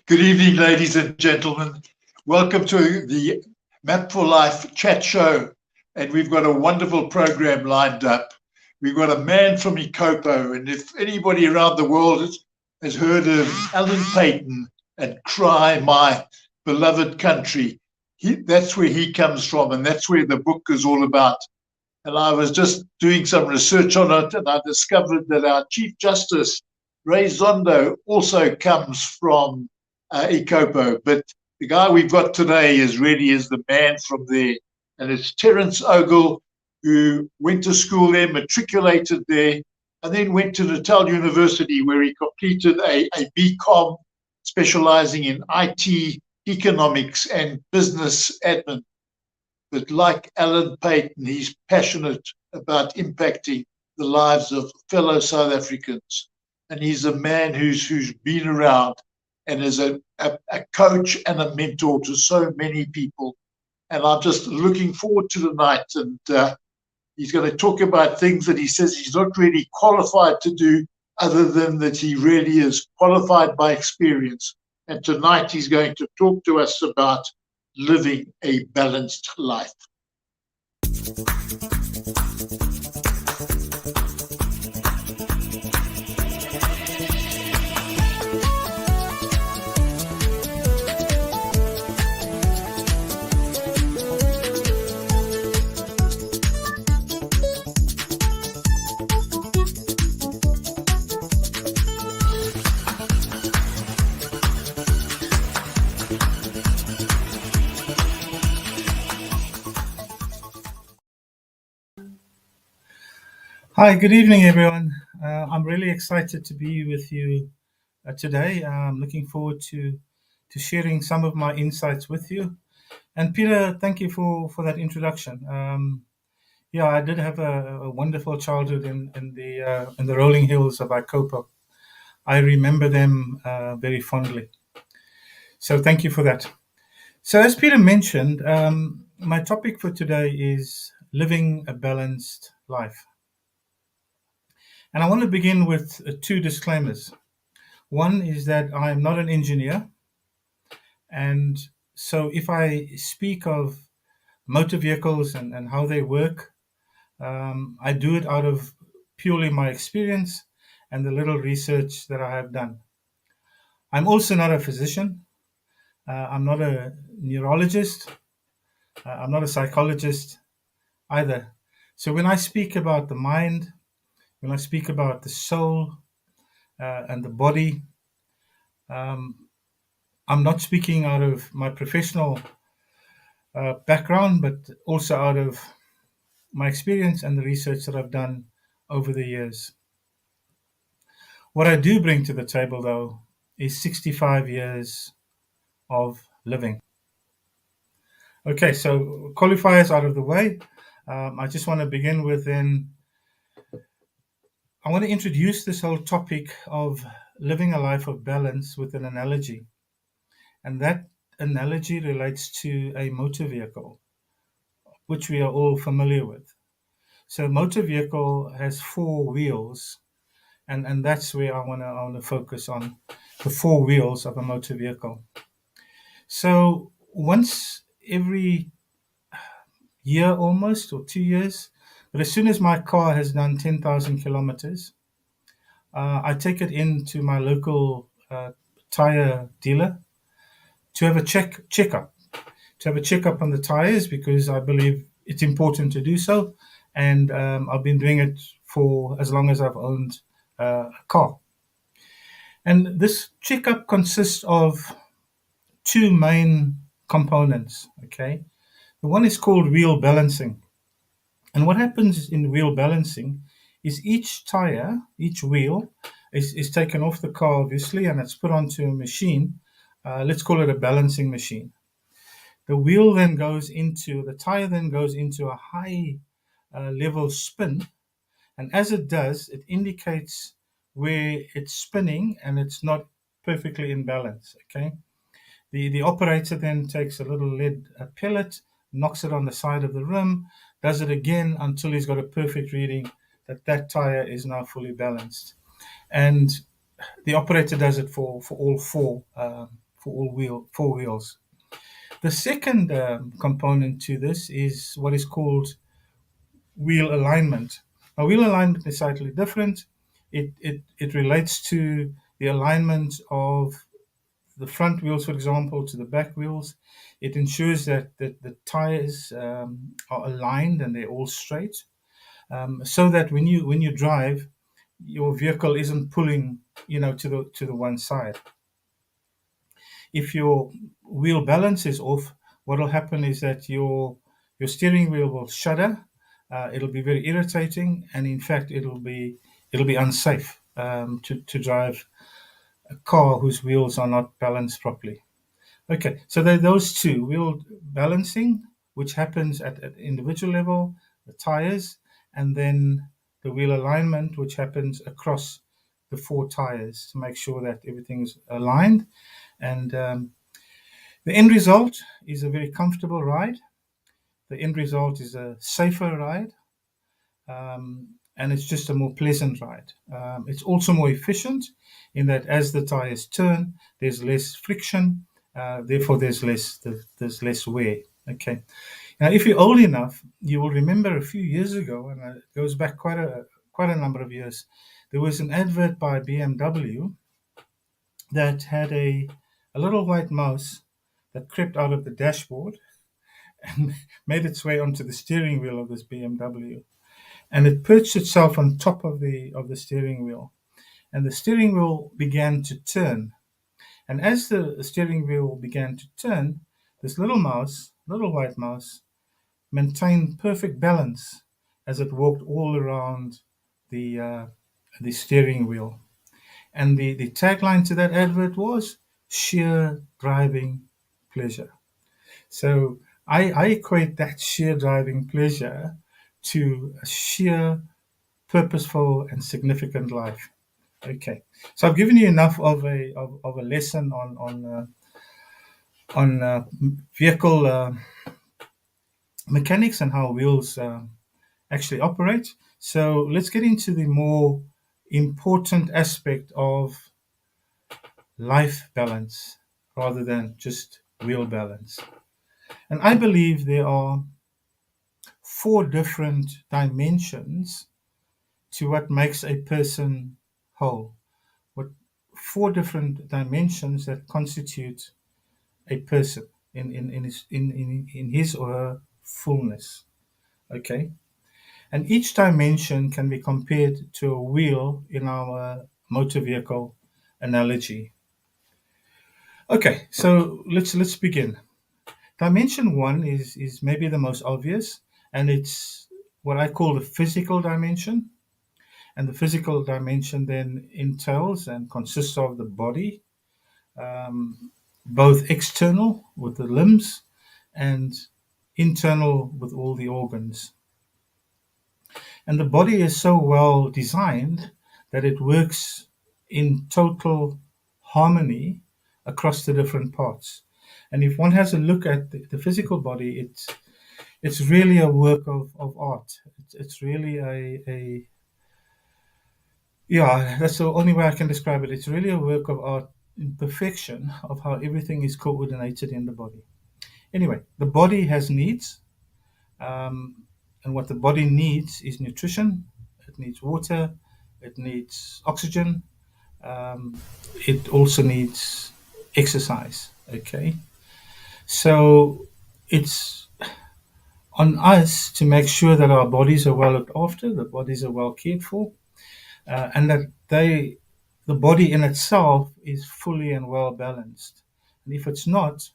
Good evening, ladies and gentlemen. Welcome to the Map for Life chat show. And we've got a wonderful program lined up. We've got a man from Ikopo. And if anybody around the world has heard of Alan Paton and Cry, My Beloved Country, that's where he comes from. And that's where the book is all about. And I was just doing some research on it, and I discovered that our Chief Justice, Ray Zondo, also comes from Ikopo, but the guy we've got today is the man from there, and it's Terence Ogle, who went to school there, matriculated there, and then went to Natal University, where he completed a BCom specializing in IT, economics, and business admin. But like Alan Paton, he's passionate about impacting the lives of fellow South Africans, and he's a man who's been around and is a coach and a mentor to so many people. And I'm just looking forward to the night. And he's going to talk about things that he says he's not really qualified to do, other than that he really is qualified by experience. And tonight he's going to talk to us about living a balanced life. Hi, good evening, everyone. I'm really excited to be with you today. I'm looking forward to sharing some of my insights with you. And Peter, thank you for that introduction. I did have a wonderful childhood in the rolling hills of Ikopo. I remember them very fondly. So thank you for that. So as Peter mentioned, my topic for today is living a balanced life. And I want to begin with two disclaimers. One is that I am not an engineer. And so if I speak of motor vehicles and how they work, I do it out of purely my experience and the little research that I have done. I'm also not a physician. I'm not a neurologist. I'm not a psychologist either. So when I speak about the mind, when I speak about the soul and the body, I'm not speaking out of my professional background, but also out of my experience and the research that I've done over the years. What I do bring to the table, though, is 65 years of living. Okay, so qualifiers out of the way. I just want to begin with I want to introduce this whole topic of living a life of balance with an analogy. And that analogy relates to a motor vehicle, which we are all familiar with. So a motor vehicle has four wheels, and that's where I want to focus on, the four wheels of a motor vehicle. So once every year almost, or 2 years, but as soon as my car has done 10,000 kilometers, I take it into my local tire dealer to have a checkup on the tires, because I believe it's important to do so. And I've been doing it for as long as I've owned a car. And this checkup consists of two main components, okay? The one is called wheel balancing. And what happens in wheel balancing is each tire, each wheel, is taken off the car, obviously, and it's put onto a machine. Let's call it a balancing machine. The tire then goes into a high level spin, and as it does, it indicates where it's spinning and it's not perfectly in balance. Okay. The operator then takes a little lead pellet, knocks it on the side of the rim, does it again until he's got a perfect reading that tire is now fully balanced. And the operator does it for all four wheels. The second component to this is what is called wheel alignment. Now, wheel alignment is slightly different. It relates to the alignment of the front wheels, for example, to the back wheels. It ensures that the tires are aligned and they're all straight, so that when you drive, your vehicle isn't pulling, to the one side. If your wheel balance is off, what will happen is that your steering wheel will shudder. It'll be very irritating, and in fact, it'll be unsafe to drive a car whose wheels are not balanced properly. Okay, so there are those two: wheel balancing, which happens at individual level, the tires, and then the wheel alignment, which happens across the four tires to make sure that everything's aligned. And the end result is a very comfortable ride. The end result is a safer ride, and it's just a more pleasant ride. It's also more efficient in that as the tires turn, there's less friction, therefore there's less wear. Okay. Now, if you're old enough, you will remember a few years ago, and it goes back quite a number of years, there was an advert by BMW that had a little white mouse that crept out of the dashboard and made its way onto the steering wheel of this BMW. And it perched itself on top of the steering wheel. And the steering wheel began to turn. And as the steering wheel began to turn, this little white mouse, maintained perfect balance as it walked all around the steering wheel. And the tagline to that advert was sheer driving pleasure. So I equate that sheer driving pleasure to a sheer purposeful and significant life. Okay, so I've given you enough of a lesson on vehicle mechanics and how wheels actually operate. So let's get into the more important aspect of life balance rather than just wheel balance. And I believe there are 4 different dimensions to what makes a person whole. What 4 different dimensions that constitute a person in his or her fullness. Okay, and each dimension can be compared to a wheel in our motor vehicle analogy. Okay, so let's begin. Dimension 1 is maybe the most obvious, and it's what I call the physical dimension. And the physical dimension then entails and consists of the body, both external with the limbs and internal with all the organs. And the body is so well designed that it works in total harmony across the different parts. And if one has a look at the physical body, it's really a work of art. It's really that's the only way I can describe it. It's really a work of art in perfection of how everything is coordinated in the body. Anyway, the body has needs, and what the body needs is nutrition. It needs water. It needs oxygen. It also needs exercise. Okay, so it's on us to make sure that our bodies are well looked after, the bodies are well cared for, and that the body in itself is fully and well balanced. And if it's not,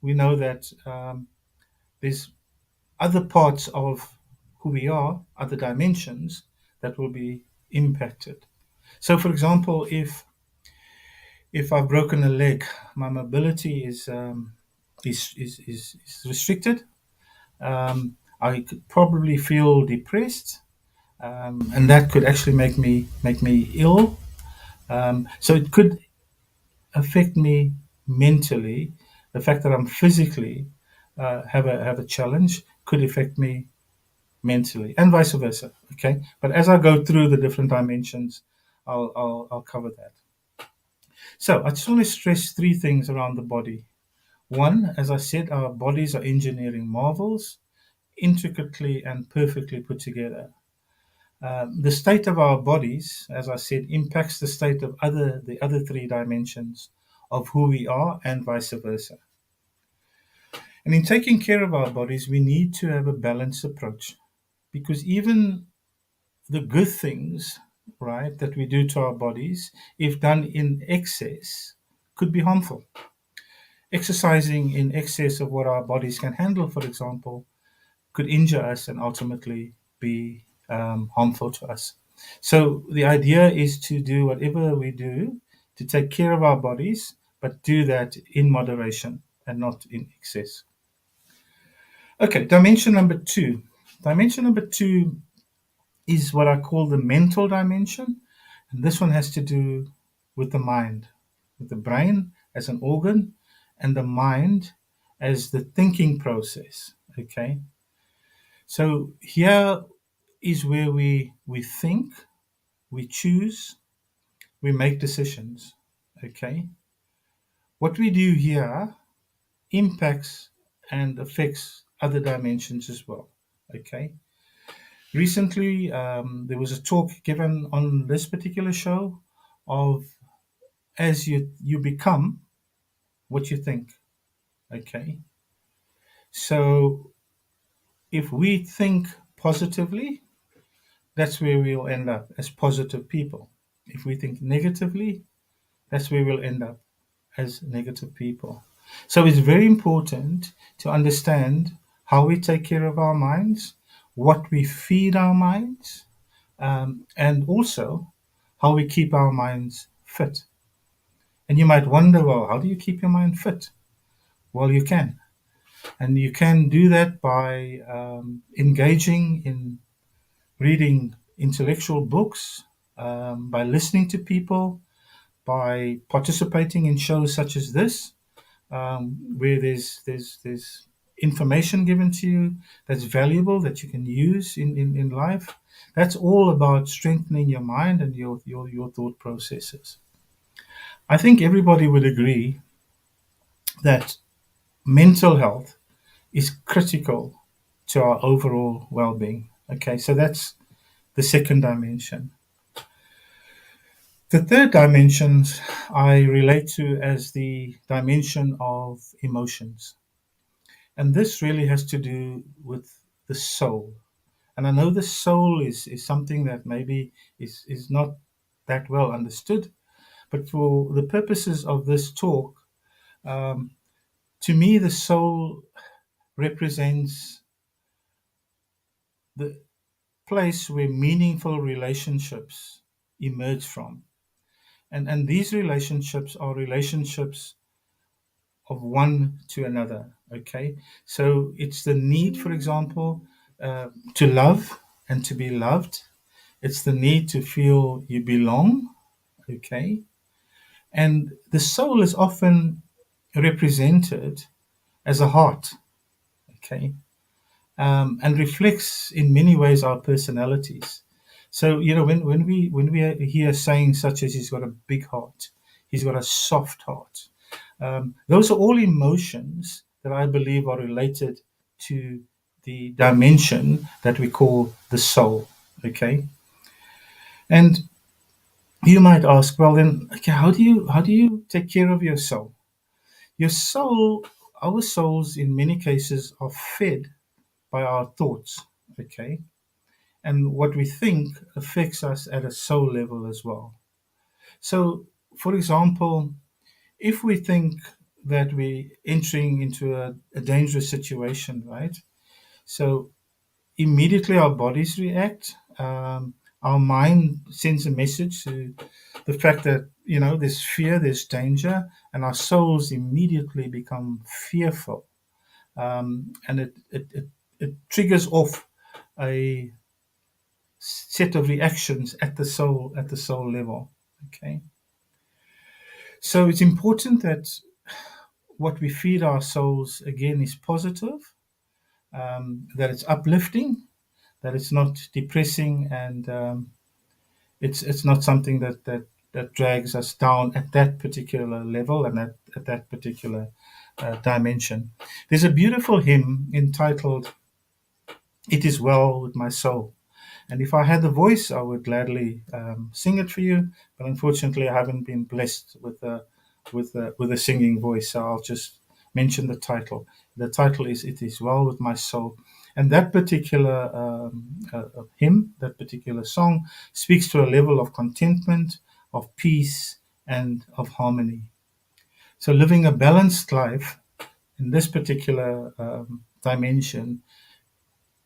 we know that there's other parts of who we are, other dimensions that will be impacted. So, for example, if I've broken a leg, my mobility is restricted. I could probably feel depressed, and that could actually make me ill. So it could affect me mentally. The fact that I'm physically have a challenge could affect me mentally, and vice versa. Okay, but as I go through the different dimensions, I'll cover that. So I just want to stress three things around the body. One, as I said, our bodies are engineering marvels, intricately and perfectly put together. The state of our bodies, as I said, impacts the state of the other three dimensions of who we are, and vice versa. And in taking care of our bodies, we need to have a balanced approach, because even the good things, right, that we do to our bodies, if done in excess, could be harmful. Exercising in excess of what our bodies can handle, for example, could injure us and ultimately be harmful to us. So the idea is to do whatever we do to take care of our bodies, but do that in moderation and not in excess. Okay, dimension number two. Dimension number two is what I call the mental dimension. And this one has to do with the mind, with the brain as an organ, and the mind as the thinking process. Okay. So here is where we think, we choose, we make decisions. Okay. What we do here impacts and affects other dimensions as well. Okay. Recently, there was a talk given on this particular show of as you become what you think. Okay. So if we think positively, that's where we'll end up as positive people. If we think negatively, that's where we'll end up as negative people. So it's very important to understand how we take care of our minds, what we feed our minds, and also how we keep our minds fit. And you might wonder, well, how do you keep your mind fit? Well, you can. And you can do that by engaging in reading intellectual books, by listening to people, by participating in shows such as this, where there's information given to you that's valuable that you can use in life. That's all about strengthening your mind and your thought processes. I think everybody would agree that mental health is critical to our overall well-being. Okay, so that's the second dimension. The third dimension I relate to as the dimension of emotions. And this really has to do with the soul. And I know the soul is something that maybe is not that well understood, but for the purposes of this talk, um, to me, the soul represents the place where meaningful relationships emerge from. And these relationships are relationships of one to another. Okay. So it's the need, for example, to love and to be loved. It's the need to feel you belong. Okay. And the soul is often represented as a heart. Okay. And reflects in many ways our personalities. So when we hear saying such as he's got a big heart, he's got a soft heart. Those are all emotions that I believe are related to the dimension that we call the soul. Okay, and you might ask, well, then, okay, how do you take care of your soul? Your soul, our souls, in many cases, are fed by our thoughts. Okay, and what we think affects us at a soul level as well. So, for example, if we think that we're entering into a dangerous situation, right? So immediately our bodies react. Our mind sends a message to the fact that, there's fear, there's danger, and our souls immediately become fearful. And it triggers off a set of reactions at the soul level. Okay. So it's important that what we feed our souls again is positive, that it's uplifting, that it's not depressing, and it's not something that drags us down at that particular level and at that particular dimension. There's a beautiful hymn entitled "It Is Well with My Soul," and if I had the voice, I would gladly sing it for you. But unfortunately, I haven't been blessed with a singing voice, so I'll just mention the title. The title is "It Is Well with My Soul," and that particular hymn, that particular song, speaks to a level of contentment, of peace, and of harmony. So, living a balanced life in this particular dimension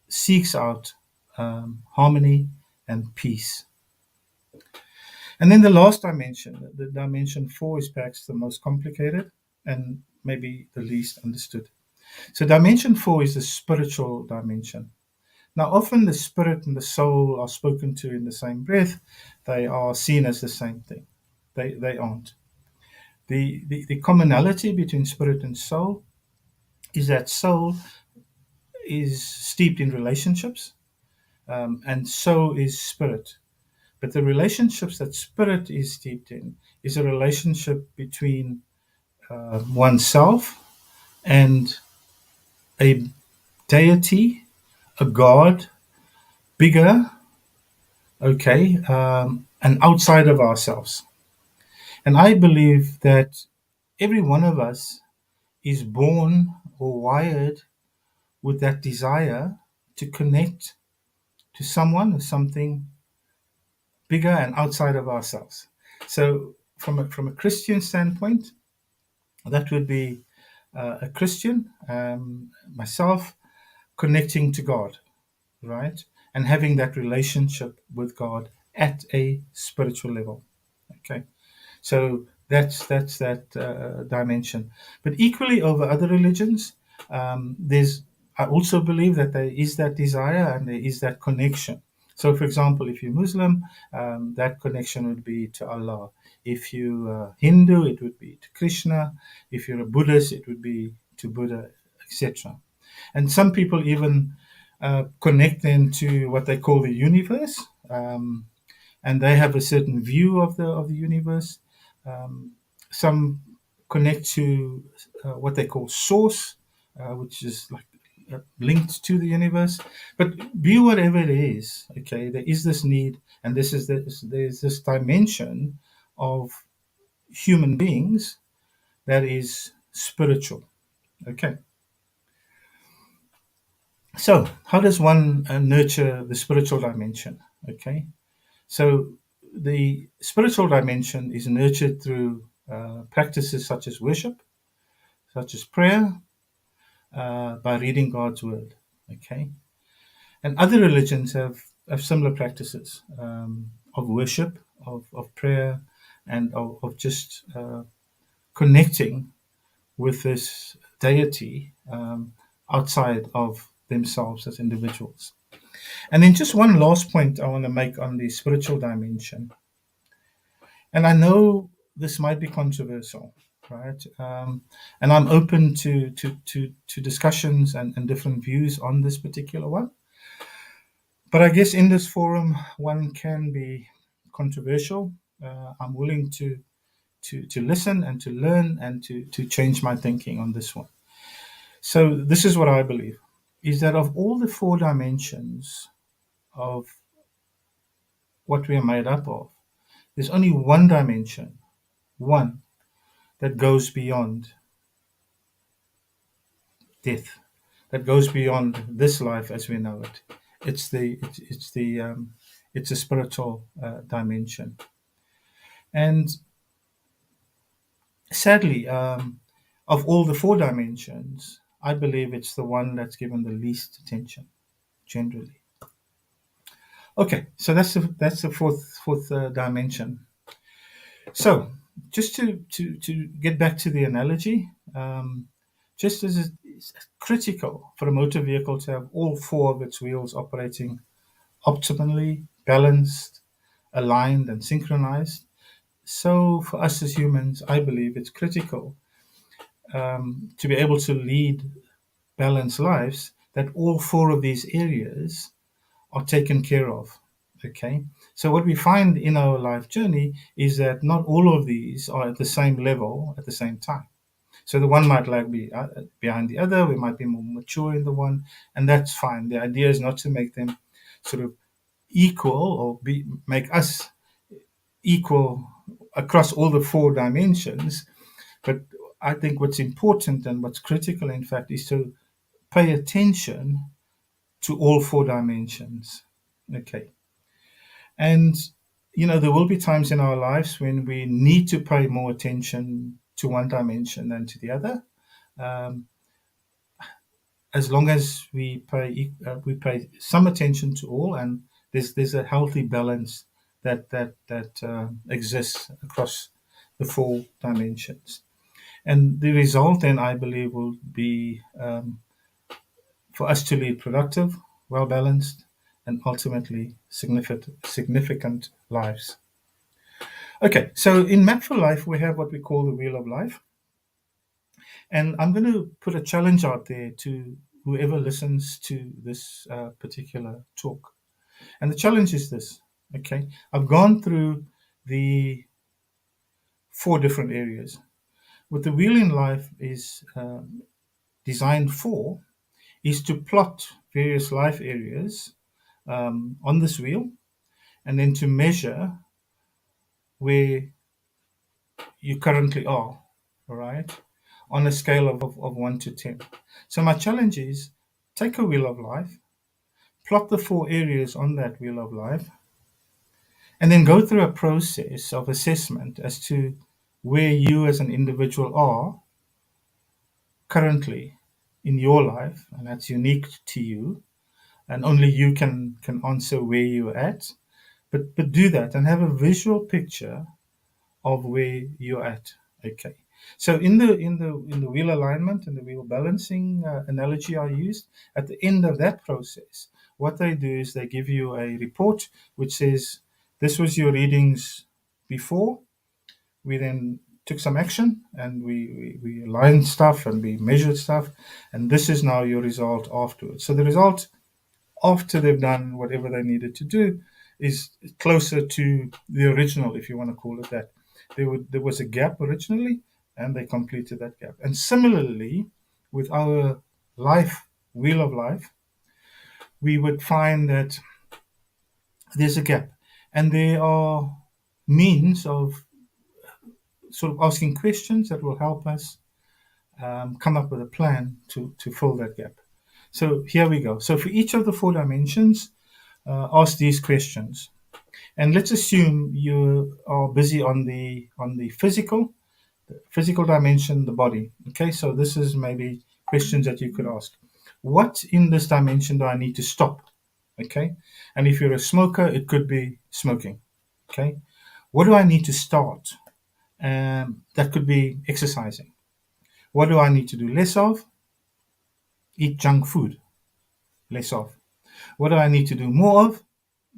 seeks out harmony and peace. And then the last dimension, the dimension 4, is perhaps the most complicated and maybe the least understood. So dimension 4 is the spiritual dimension. Now, often the spirit and the soul are spoken to in the same breath. They are seen as the same thing. They aren't. The commonality between spirit and soul is that soul is steeped in relationships, and so is spirit. But the relationships that spirit is steeped in is a relationship between oneself and a deity, a God, bigger, okay, and outside of ourselves. And I believe that every one of us is born or wired with that desire to connect to someone or something bigger and outside of ourselves. So, from a Christian standpoint, that would be a Christian, myself, connecting to God, right? And having that relationship with God at a spiritual level. Okay. So that's that dimension. But equally over other religions, I also believe that there is that desire and there is that connection. So, for example, if you're Muslim, that connection would be to Allah. If you're Hindu, it would be to Krishna. If you're a Buddhist, it would be to Buddha, etc. And some people even connect then to what they call the universe, and they have a certain view of the universe. Some connect to what they call source, which is like linked to the universe. But be whatever it is, okay, there is this need, and there's this dimension of human beings that is spiritual. Okay. So, how does one nurture the spiritual dimension? Okay. So, the spiritual dimension is nurtured through practices such as worship, such as prayer, by reading God's word. Okay. And other religions have similar practices of worship, of prayer, and of just connecting with this deity outside of themselves as individuals. And then just one last point I want to make on the spiritual dimension. And I know this might be controversial, right? And I'm open to discussions and different views on this particular one. But I guess in this forum, one can be controversial. I'm willing to listen and to learn and to change my thinking on this one. So this is what I believe, is that of all the 4 dimensions of what we are made up of, there's only one dimension, one, that goes beyond death, that goes beyond this life as we know it. It's a spiritual dimension. And sadly, of all the 4 dimensions, I believe it's the one that's given the least attention, generally. Okay, so that's the fourth dimension. So just to get back to the analogy, just as it's critical for a motor vehicle to have all four of its wheels operating optimally, balanced, aligned, and synchronized. So for us as humans, I believe it's critical to be able to lead balanced lives that all four of these areas are taken care of. Okay, so what we find in our life journey is that not all of these are at the same level at the same time. So the one might lag behind the other. We might be more mature in the one, and that's fine. The idea is not to make them sort of equal or make us equal across all the four dimensions. But I think what's important and what's critical, in fact, is to pay attention to all four dimensions. Okay. And, there will be times in our lives when we need to pay more attention to one dimension than to the other. Um, as long as we pay some attention to all, and there's a healthy balance that exists across the four dimensions. And the result, then, I believe, will be for us to lead productive, well balanced, and ultimately significant lives. Okay, so in Map for Life, we have what we call the Wheel of Life. And I'm going to put a challenge out there to whoever listens to this particular talk. And the challenge is this. Okay, I've gone through the four different areas. What the Wheel in Life is designed for is to plot various life areas on this wheel, and then to measure where you currently are, all right, on a scale of 1 to 10. So my challenge is take a wheel of life, plot the four areas on that wheel of life, and then go through a process of assessment as to where you as an individual are currently in your life, and that's unique to you, and only you can answer where you're at. But do that and have a visual picture of where you're at. Okay. So in the wheel alignment and the wheel balancing analogy I used, at the end of that process, what they do is they give you a report which says this was your readings before. We then took some action and we aligned stuff and we measured stuff, and this is now your result afterwards. So the result after they've done whatever they needed to do is closer to the original, if you want to call it that. There was a gap originally, and they completed that gap. And similarly, with our wheel of life, we would find that there's a gap, and there are means of sort of asking questions that will help us come up with a plan to fill that gap. So here we go. So for each of the four dimensions, ask these questions. And let's assume you are busy on the physical dimension, the body. Okay, so this is maybe questions that you could ask. What in this dimension do I need to stop? Okay, and if you're a smoker, it could be smoking. Okay, what do I need to start? That could be exercising. What do I need to do less of? Eat junk food, less of. What do I need to do more of?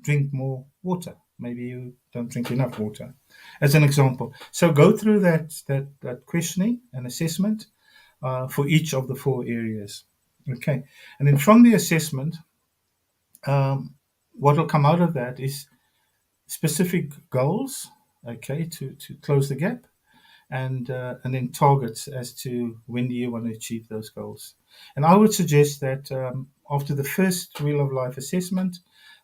Drink more water. Maybe you don't drink enough water, as an example. So go through that questioning and assessment for each of the four areas. Okay, and then from the assessment, what will come out of that is specific goals. Okay, to close the gap, and then targets as to when do you want to achieve those goals. And I would suggest that after the first Wheel of Life assessment,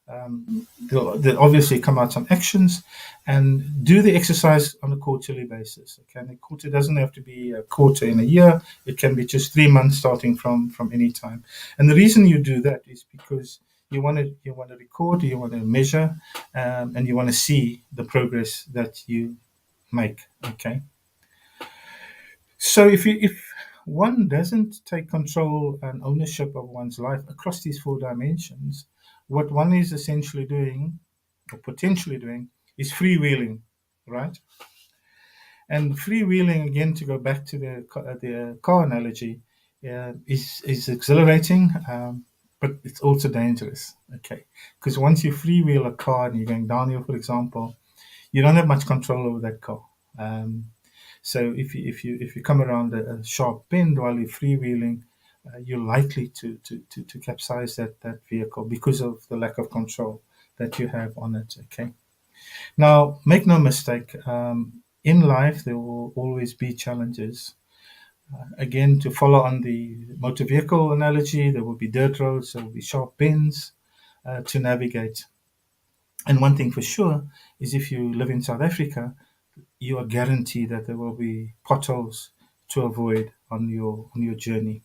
there'll obviously come out some actions, and do the exercise on a quarterly basis. Okay, and the quarter doesn't have to be a quarter in a year. It can be just 3 months starting from any time. And the reason you do that is because you want to record, you want to measure, and you want to see the progress that you make. Okay. So if one doesn't take control and ownership of one's life across these four dimensions, what one is essentially doing, or potentially doing, is freewheeling, right? And freewheeling, again, to go back to the car analogy, is exhilarating, but it's also dangerous. Okay, because once you freewheel a car and you're going downhill, for example, you don't have much control over that car. So if you come around a sharp bend while you're freewheeling, you're likely to capsize that vehicle because of the lack of control that you have on it. Okay. Now, make no mistake. In life, there will always be challenges. Again, to follow on the motor vehicle analogy, there will be dirt roads, there will be sharp bends to navigate. And one thing for sure is if you live in South Africa, you are guaranteed that there will be potholes to avoid on your journey.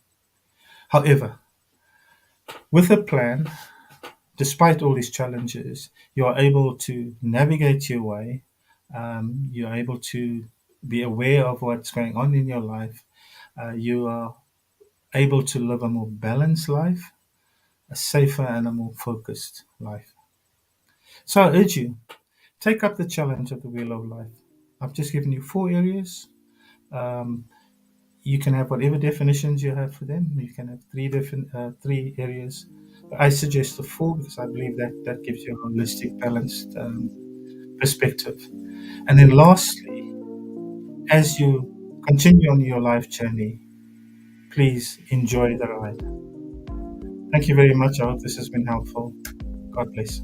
However, with a plan, despite all these challenges, you are able to navigate your way. You're able to be aware of what's going on in your life. You are able to live a more balanced life, a safer and a more focused life. So I urge you, take up the challenge of the wheel of life. I've just given you 4 areas. Um, you can have whatever definitions you have for them. You can have 3 areas. But I suggest the 4 because I believe that gives you a holistic, balanced perspective. And then lastly, as you continue on your life journey, please enjoy the ride. Thank you very much. I hope this has been helpful. God bless.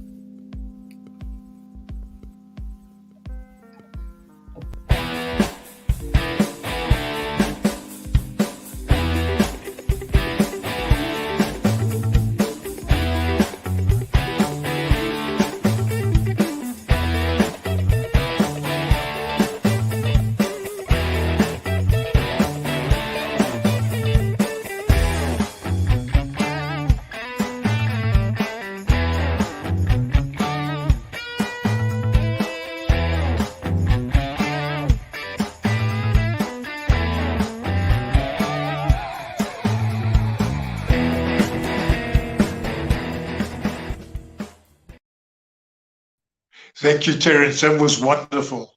Thank you, Terence. That was wonderful.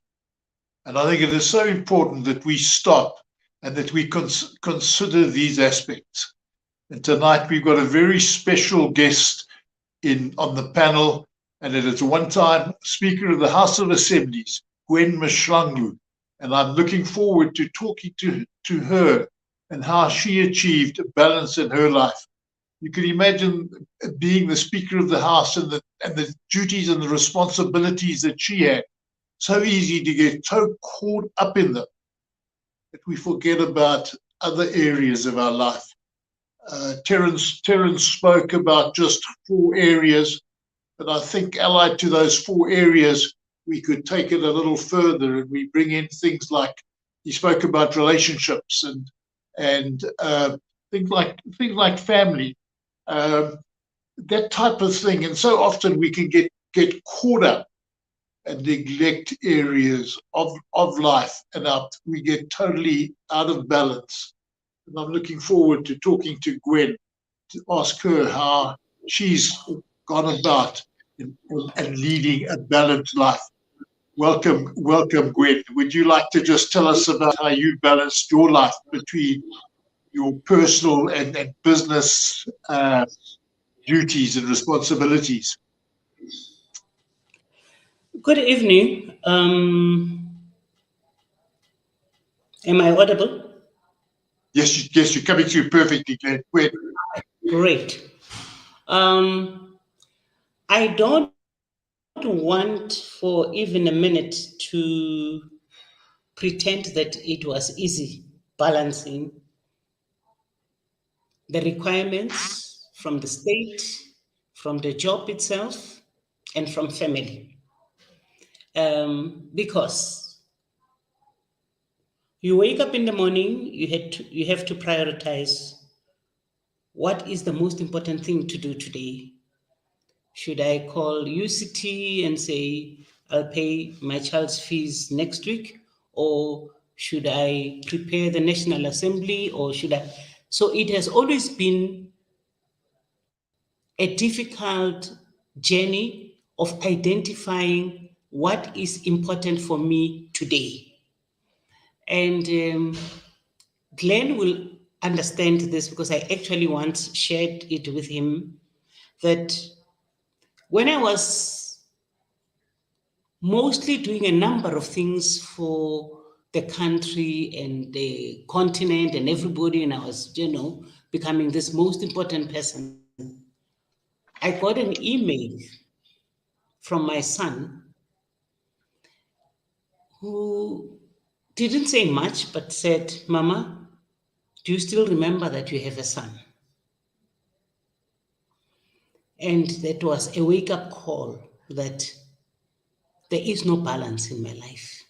And I think it is so important that we stop and that we consider these aspects. And tonight we've got a very special guest on the panel, and it is a one-time Speaker of the House of Assemblies, Gwen Mahlangu. And I'm looking forward to talking to her and how she achieved balance in her life. You can imagine being the Speaker of the House and the duties and the responsibilities that she had. So easy to get so caught up in them that we forget about other areas of our life. Terence spoke about just 4 areas, but I think allied to those 4 areas, we could take it a little further and we bring in things like, he spoke about relationships and things like family, that type of thing. And so often we can get caught up and neglect areas of life, and we get totally out of balance. And I'm looking forward to talking to Gwen to ask her how she's gone about and leading a balanced life. Welcome, Gwen. Would you like to just tell us about how you balanced your life between your personal and business duties and responsibilities? Good evening. Am I audible? Yes, you're coming through perfectly, Gwen. Great. I don't want for even a minute to pretend that it was easy balancing the requirements from the state, from the job itself, and from family. Because you wake up in the morning, you have to prioritize what is the most important thing to do today. Should I call UCT and say I'll pay my child's fees next week, or should I prepare the National Assembly, or should I? So it has always been a difficult journey of identifying what is important for me today. And Glenn will understand this because I actually once shared it with him that when I was mostly doing a number of things for the country and the continent and everybody, and I was, becoming this most important person, I got an email from my son who didn't say much but said, "Mama, do you still remember that you have a son?" And that was a wake-up call that there is no balance in my life.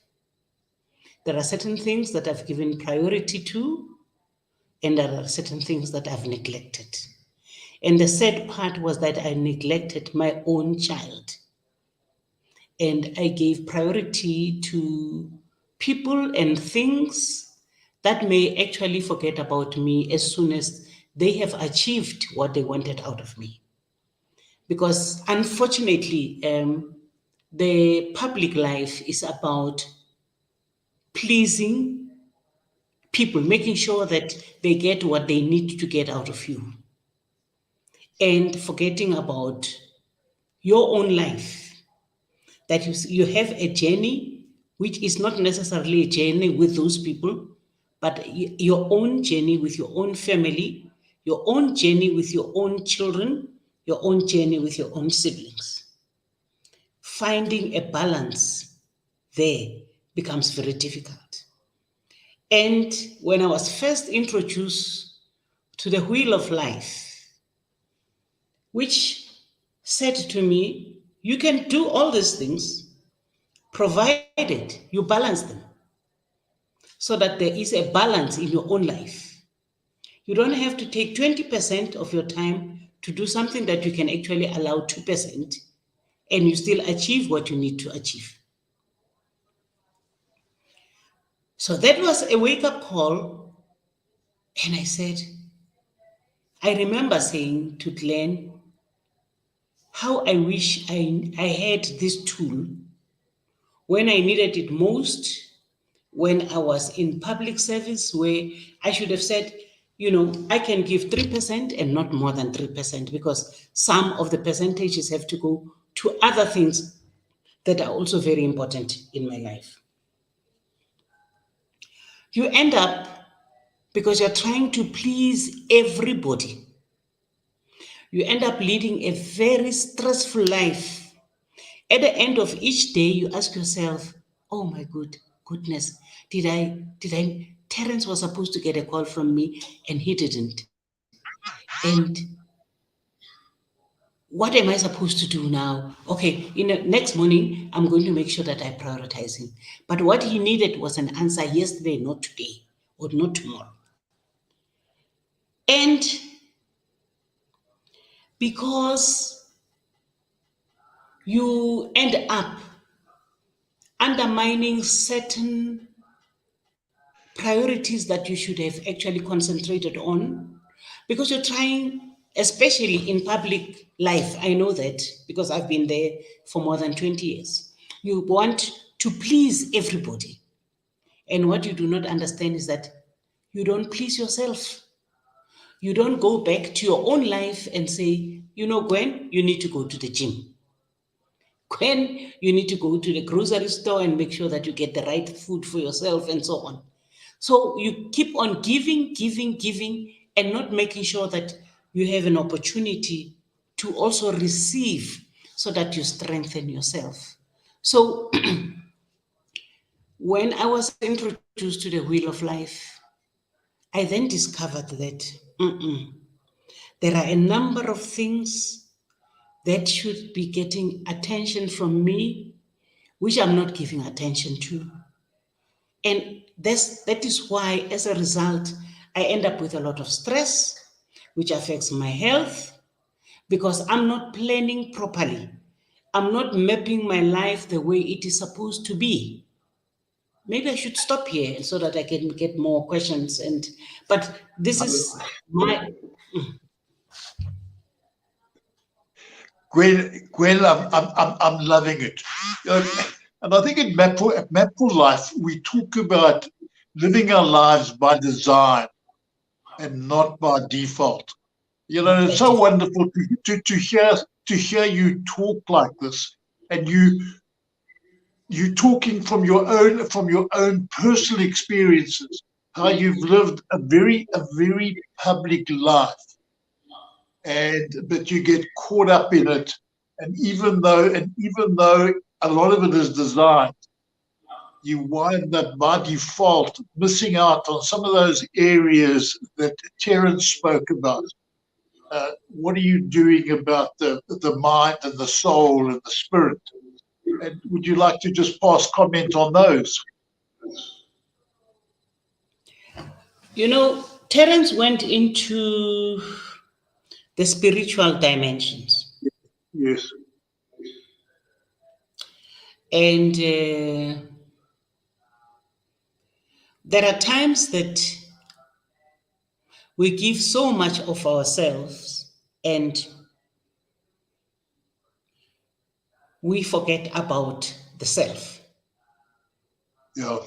There are certain things that I've given priority to, and there are certain things that I've neglected. And the sad part was that I neglected my own child. And I gave priority to people and things that may actually forget about me as soon as they have achieved what they wanted out of me. Because unfortunately, the public life is about pleasing people, making sure that they get what they need to get out of you, and forgetting about your own life, that you have a journey which is not necessarily a journey with those people, but your own journey with your own family, your own journey with your own children, your own journey with your own siblings. Finding a balance there becomes very difficult. And when I was first introduced to the wheel of life, which said to me, you can do all these things provided you balance them so that there is a balance in your own life. You don't have to take 20% of your time to do something that you can actually allow 2%, and you still achieve what you need to achieve. So that was a wake-up call. And I said, I remember saying to Glenn, how I wish I had this tool when I needed it most, when I was in public service, where I should have said, I can give 3% and not more than 3%, because some of the percentages have to go to other things that are also very important in my life. You end up, because you're trying to please everybody, you end up leading a very stressful life. At the end of each day, you ask yourself, oh my goodness, Terence was supposed to get a call from me and he didn't. And what am I supposed to do now? Okay, next morning, I'm going to make sure that I prioritize him. But what he needed was an answer yesterday, not today, or not tomorrow. And because you end up undermining certain priorities that you should have actually concentrated on, because you're trying, especially in public life, I know that because I've been there for more than 20 years. You want to please everybody. And what you do not understand is that you don't please yourself. You don't go back to your own life and say, Gwen, you need to go to the gym. Gwen, you need to go to the grocery store and make sure that you get the right food for yourself and so on. So you keep on giving, and not making sure that you have an opportunity to also receive so that you strengthen yourself. So when I was introduced to the wheel of life, I then discovered that there are a number of things that should be getting attention from me, which I'm not giving attention to. And that is why, as a result, I end up with a lot of stress, which affects my health, because I'm not planning properly. I'm not mapping my life the way it is supposed to be. Maybe I should stop here so that I can get more questions. But this is my... Gwen, I'm loving it. And I think at Map for Life, we talk about living our lives by design and not by default. It's so wonderful to hear you talk like this, and you talking from your own personal experiences, how you've lived a very public life, but you get caught up in it, and even though a lot of it is designed, you wind up by default missing out on some of those areas that Terence spoke about. What are you doing about the mind and the soul and the spirit? And would you like to just pass comment on those? Terence went into the spiritual dimensions. Yes. And there are times that we give so much of ourselves and we forget about the self. Yeah.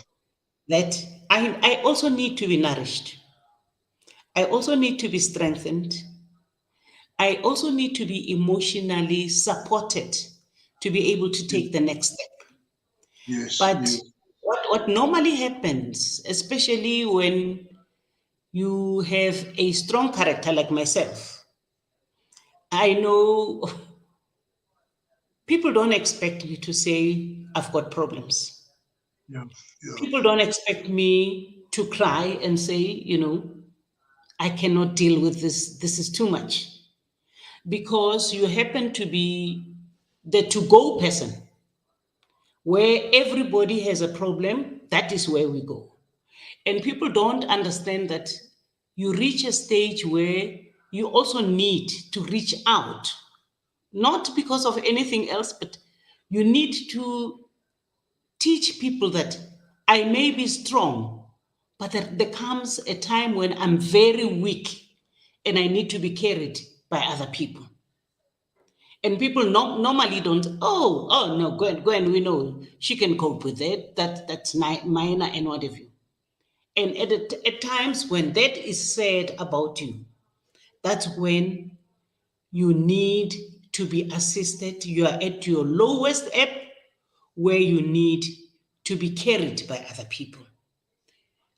That I also need to be nourished. I also need to be strengthened. I also need to be emotionally supported to be able to take the next step. Yes. But yes. What normally happens, especially when you have a strong character like myself, I know people don't expect me to say I've got problems. Yeah. People don't expect me to cry and say, I cannot deal with this. This is too much. Because you happen to be the to-go person. Where everybody has a problem, that is where we go. And people don't understand that you reach a stage where you also need to reach out, not because of anything else, but you need to teach people that I may be strong, but there comes a time when I'm very weak and I need to be carried by other people. And people normally don't, oh no, Gwen, we know she can cope with it. That's minor and what have you. And at times when that is said about you, that's when you need to be assisted. You are at your lowest ebb where you need to be carried by other people.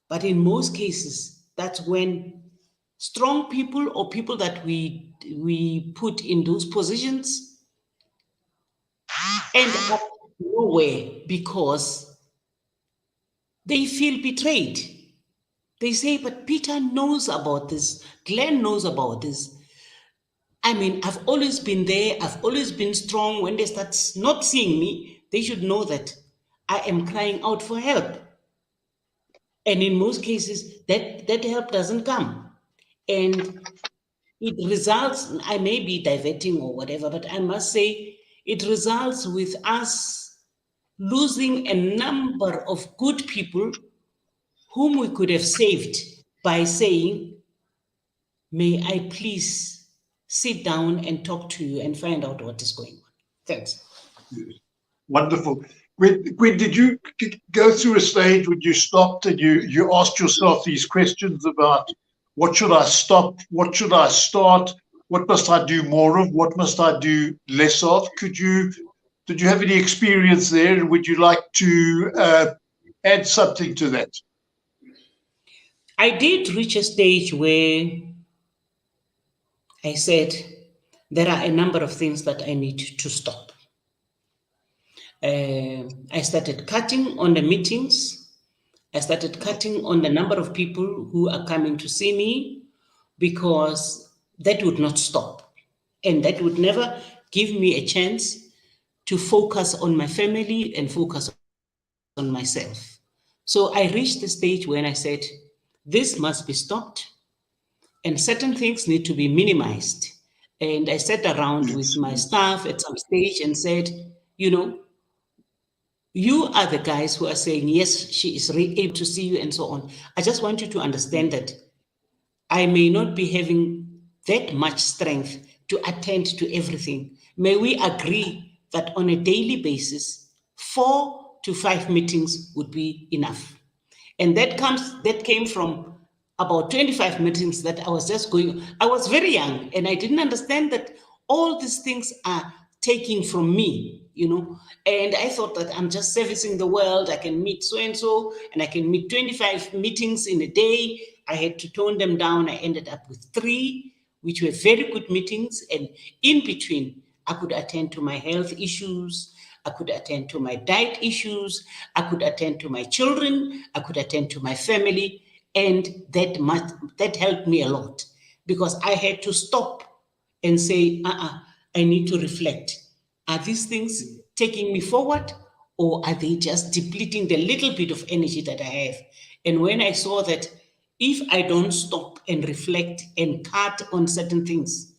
But in most cases, that's when strong people or people that we put in those positions end up nowhere because they feel betrayed. They say, but Peter knows about this, Glenn knows about this. I mean, I've always been there, I've always been strong. When they start not seeing me, they should know that I am crying out for help. And in most cases, that help doesn't come. And it results, I may be diverting or whatever, but I must say, it results with us losing a number of good people whom we could have saved by saying, may I please sit down and talk to you and find out what is going on. Thanks. Wonderful. Gwen, did you go through a stage when you stopped and you asked yourself these questions about what should I stop, what should I start, what must I do more of, what must I do less of? Did you have any experience there, and would you like to add something to that? I did reach a stage where I said there are a number of things that I need to stop. I started cutting on the meetings. I started cutting on the number of people who are coming to see me because that would not stop. And that would never give me a chance to focus on my family and focus on myself. So I reached the stage when I said, this must be stopped and certain things need to be minimized. And I sat around with my staff at some stage and said, you are the guys who are saying, yes, she is able to see you and so on. I just want you to understand that I may not be having that much strength, to attend to everything. May we agree that on a daily basis, 4 to 5 meetings would be enough. And that came from about 25 meetings that I was just going. I was very young and I didn't understand that all these things are taking from me, and I thought that I'm just servicing the world. I can meet so-and-so and I can meet 25 meetings in a day. I had to tone them down. I ended up with 3, which were very good meetings. And in between, I could attend to my health issues. I could attend to my diet issues. I could attend to my children. I could attend to my family. And that helped me a lot, because I had to stop and say, I need to reflect. Are these things taking me forward, or are they just depleting the little bit of energy that I have? And when I saw that if I don't stop and reflect and cut on certain things,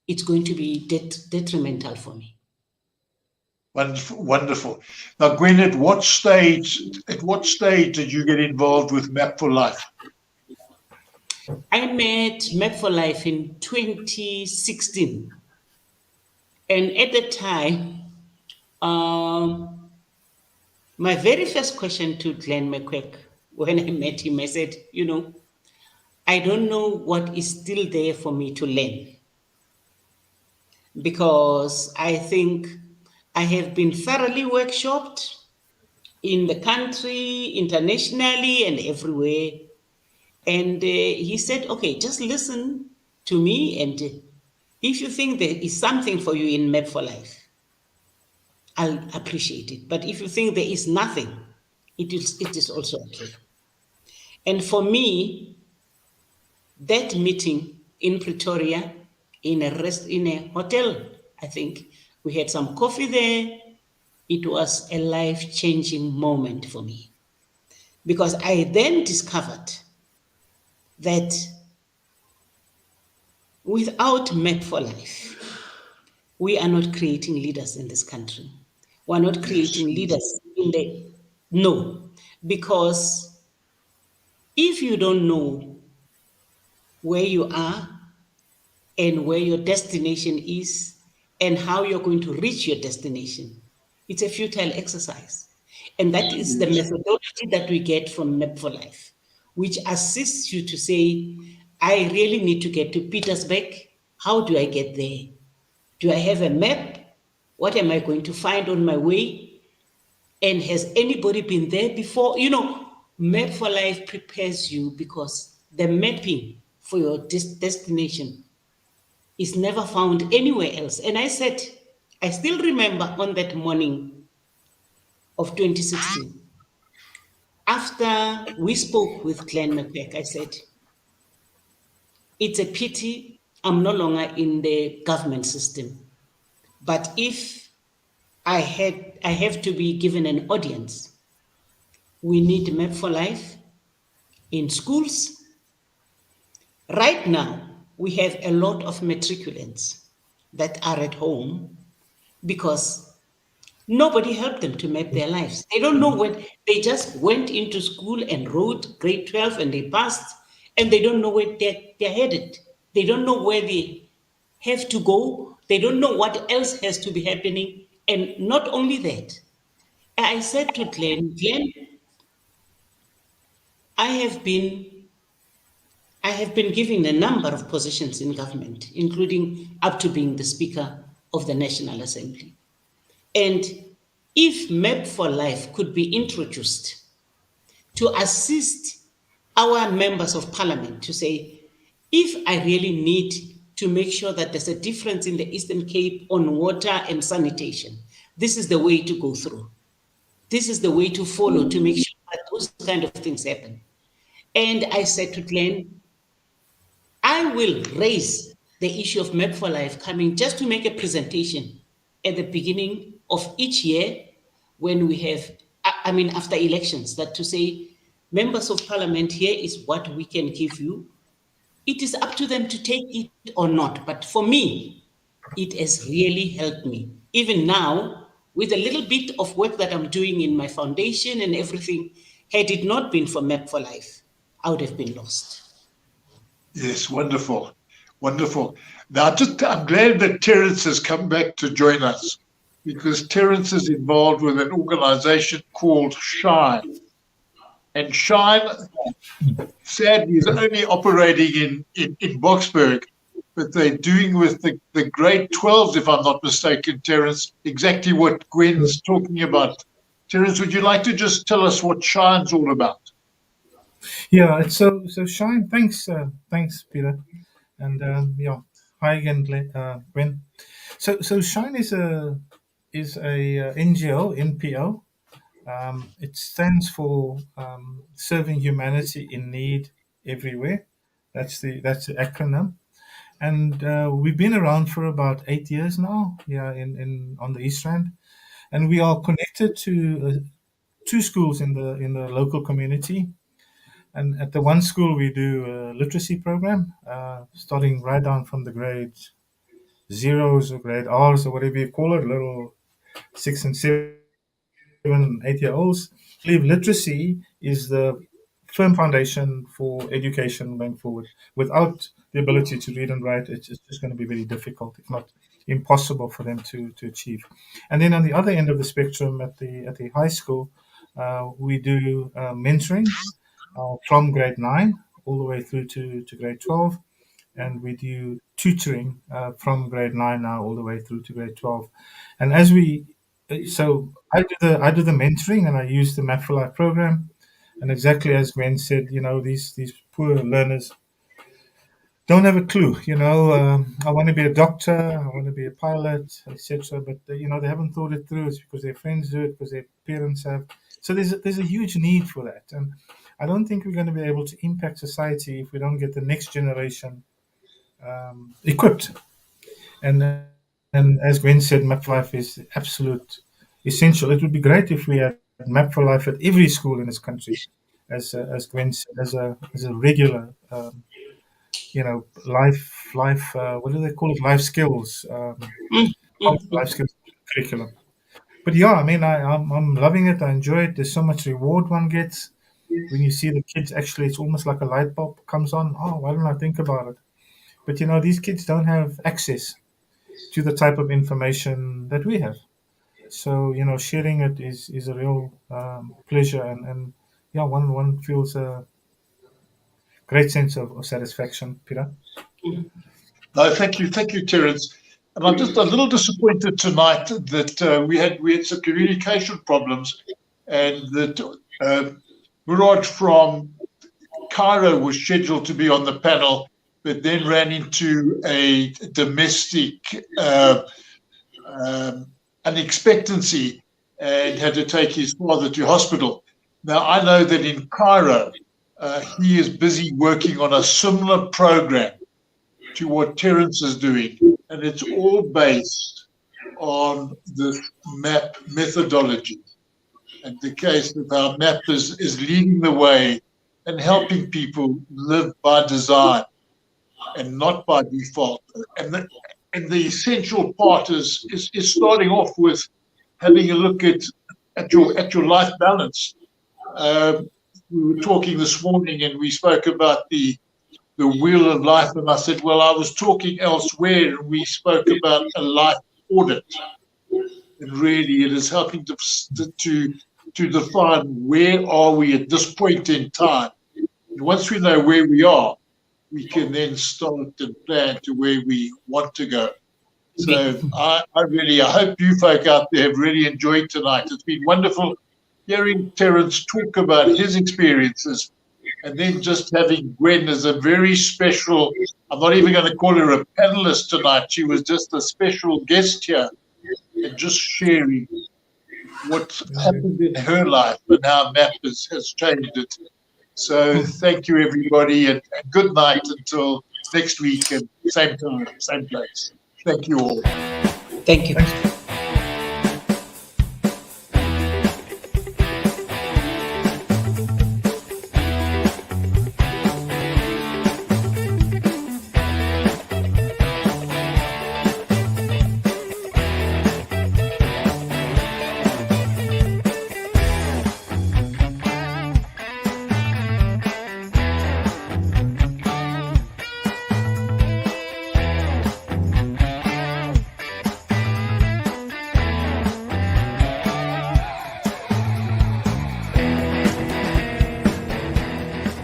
it's going to be detrimental for me. Wonderful, wonderful. Now, Gwen, at what stage did you get involved with Map for Life? I met Map for Life in 2016. And at the time, my very first question to Glen McQuack, when I met him, I said, I don't know what is still there for me to learn, because I think I have been thoroughly workshopped in the country, internationally, and everywhere. And he said, okay, just listen to me, and if you think there is something for you in Map for Life, I'll appreciate it. But if you think there is nothing, it is also okay. And for me, that meeting in Pretoria, in a hotel, I think, we had some coffee there. It was a life-changing moment for me, because I then discovered that without Map for Life, we are not creating leaders in this country. We're not creating leaders no, because if you don't know where you are and where your destination is and how you're going to reach your destination, it's a futile exercise. And that is the methodology that we get from Map for Life, which assists you to say, I really need to get to Pietersburg. How do I get there? Do I have a map? What am I going to find on my way? And has anybody been there before? Map for Life prepares you, because the mapping for your destination is never found anywhere else. And I said, I still remember on that morning of 2016, after we spoke with Glen McQuack, I said, it's a pity I'm no longer in the government system. But if I have to be given an audience, we need Map for Life in schools. Right now, we have a lot of matriculants that are at home because nobody helped them to map their lives. They don't know when they just went into school and wrote grade 12 and they passed, and they don't know where they're headed. They don't know where they have to go. They don't know what else has to be happening. And not only that, I said to Glen, I have been given a number of positions in government, including up to being the Speaker of the National Assembly. And if Map for Life could be introduced to assist our members of parliament to say, if I really need to make sure that there's a difference in the Eastern Cape on water and sanitation, this is the way to go through. This is the way to follow to make sure that those kind of things happen. And I said to Glen, I will raise the issue of Map for Life coming just to make a presentation at the beginning of each year when we have, after elections, that to say, members of parliament, here is what we can give you. It is up to them to take it or not. But for me, it has really helped me. Even now, with a little bit of work that I'm doing in my foundation and everything, had it not been for Map for Life, I would have been lost. Yes, wonderful. Wonderful. Now, I'm glad that Terence has come back to join us, because Terence is involved with an organization called Shine. And Shine, sadly, is only operating in Boksburg, but they're doing with the grade 12s, if I'm not mistaken, Terence, exactly what Gwen's talking about. Terence, would you like to just tell us what Shine's all about? Yeah, so Shine. Thanks, Peter, and hi again, Gwen. So Shine is a NGO, NPO. It stands for Serving Humanity in Need Everywhere. That's the acronym, and we've been around for about 8 years now. Yeah, in on the East Rand, and we are connected to two schools in the local community. And at the one school, we do a literacy program, starting right down from the grade zeros or grade R's or whatever you call it, little 6 and 7 and 8-year-olds. I believe literacy is the firm foundation for education going forward. Without the ability to read and write, it's just going to be very difficult, if not impossible, for them to achieve. And then on the other end of the spectrum, at the high school, we do mentoring from grade 9 all the way through to grade 12. And we do tutoring from grade 9 now all the way through to grade 12. And so I do the mentoring, and I use the Map for Life program. And exactly as Gwen said, these poor learners don't have a clue. I want to be a doctor, I want to be a pilot, etc. But they haven't thought it through. It's because their friends do it, because their parents have. So there's a huge need for that, and I don't think we're going to be able to impact society if we don't get the next generation equipped. And as Gwen said, Map for Life is absolute essential. It would be great if we had Map for Life at every school in this country, as Gwen said, as a regular life what do they call it, life skills life skills curriculum. But yeah, I mean, I'm loving it. I enjoy it. There's so much reward one gets when you see the kids. Actually, it's almost like a light bulb comes on. Oh, why don't I think about it? But these kids don't have access to the type of information that we have. So sharing it is a real pleasure, and yeah, one feels a great sense of satisfaction, Peter. No, thank you, Terence. And I'm just a little disappointed tonight that we had some communication problems, and that Murad from Cairo was scheduled to be on the panel, but then ran into a domestic unexpectancy and had to take his father to hospital. Now, I know that in Cairo, he is busy working on a similar program to what Terence is doing, and it's all based on the MAP methodology. And the case that our MAP is leading the way and helping people live by design and not by default. And the essential part is starting off with having a look at your life balance. We were talking this morning, and we spoke about the wheel of life, and I said, well, I was talking elsewhere, and we spoke about a life audit. And really, it is helping to define where are we at this point in time. And once we know where we are, we can then start and plan to where we want to go. So I hope you folk out there have really enjoyed tonight. It's been wonderful hearing Terence talk about his experiences, and then just having Gwen as a very special, I'm not even going to call her a panelist tonight. She was just a special guest here, and just sharing what happened in her life and how MAP has changed it. So thank you, everybody, and good night until next week, and same time, same place. Thank you all. Thank you. Thanks.